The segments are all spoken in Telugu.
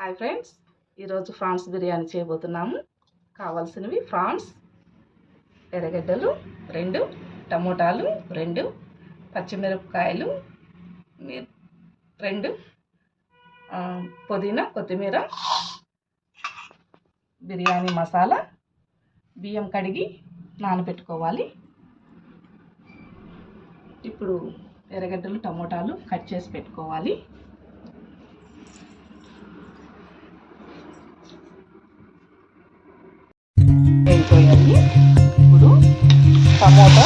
హాయ్ ఫ్రెండ్స్, ఈరోజు ప్రాన్స్ బిర్యానీ చేయబోతున్నాము. కావాల్సినవి ప్రాన్స్, ఎర్రగడ్డలు 2, టమోటాలు 2, పచ్చిమిరపకాయలు 2, పుదీనా, కొత్తిమీర, బిర్యానీ మసాలా, బియ్యం కడిగి నానబెట్టుకోవాలి. ఇప్పుడు ఎర్రగడ్డలు, టమోటాలు కట్ చేసి పెట్టుకోవాలి. అయిపోయాయి. ఇప్పుడు టమోటా,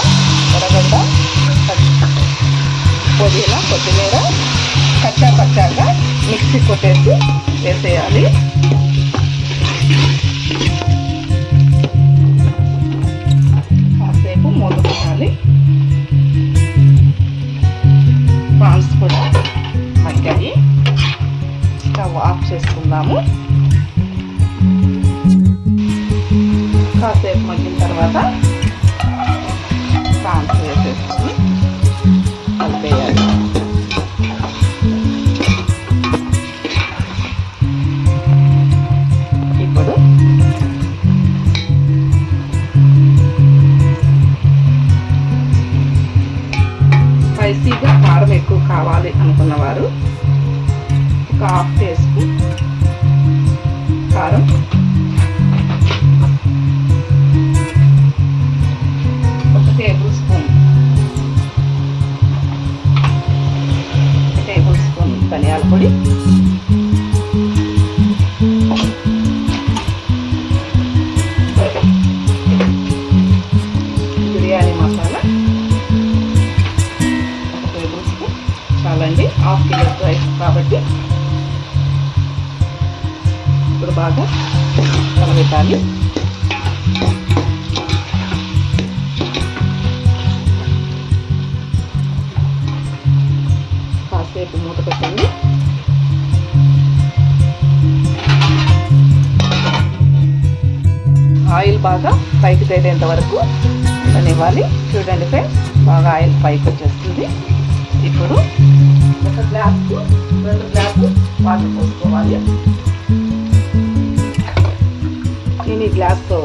ఎర్రగడ్డ, పుదీనా, కొత్తిమీర పచ్చాగా మిక్సీ కొట్టేసి వేసేయాలి. కాసేపు మూత పెట్టాలి. ప్రాన్స్ కూడా మగ్గాయి. స్టవ్ ఆఫ్ చేసుకుందాము. కాసేపు మగ్గిన తర్వాత ప్రాన్స్ వేసేసుకొని కలిపేయాలి. ఇప్పుడు స్పైసీగా కారం ఎక్కువ కావాలి అనుకున్నవారు ఒక 1/2 టీ స్పూన్ కారం, టేబుల్ స్పూన్ ధనియాల పొడి, బిర్యానీ మసాలా 1 టేబుల్ స్పూన్ చాలండి. 1/2 కిలో రైస్ కాబట్టి. ఇప్పుడు బాగా కలబెట్టాలి. కాసేపు మూత పెట్టండి. ఆయిల్ బాగా పైకి తేలేంత వరకు ఉండనివ్వాలి. చూడండి ఫ్రెండ్స్, బాగా ఆయిల్ పైకి వచ్చేస్తుంది. ఇప్పుడు 1 గ్లాసు 2 గ్లాసు వాటర్ పోసుకోవాలి. నేను ఈ గ్లాస్తో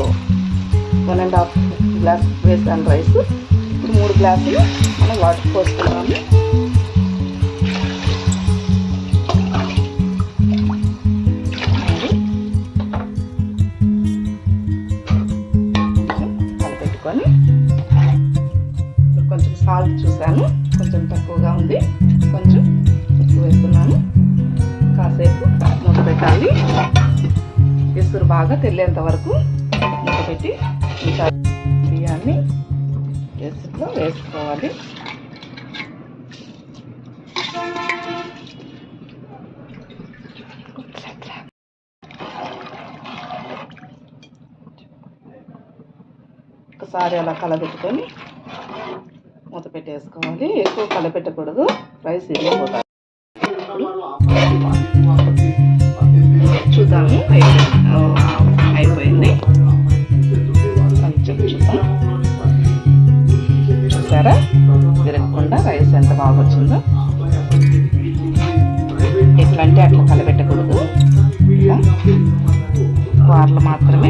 1.5 గ్లాస్ వేసాను రైస్. ఇప్పుడు 3 గ్లాసులు మనం వాటర్ పోసుకున్నాము. కొంచెం సాల్ట్ చూసాను, కొంచెం తక్కువగా ఉంది, కొంచెం ఉప్పు వేస్తున్నాను. కాసేపు మూత పెట్టాలి. ఎసురు బాగా తెల్లేంత వరకు మూత పెట్టి బియ్యాన్ని ఎసురులో వేసుకోవాలి. ఒకసారి అలా కలబెట్టుకొని మూత పెట్టేసుకోవాలి. ఎక్కువ కలపెట్టకూడదు, రైస్ ఇరిగిపోతుంది. చూద్దాము, అయిపోయింది. కొంచెం చూద్దాం. చూసారా, విరగకుండా రైస్ ఎంత బాగా వచ్చిందో. ఎట్లా అంటే అట్లా కలబెట్టకూడదు, ఇలా వార్లు మాత్రమే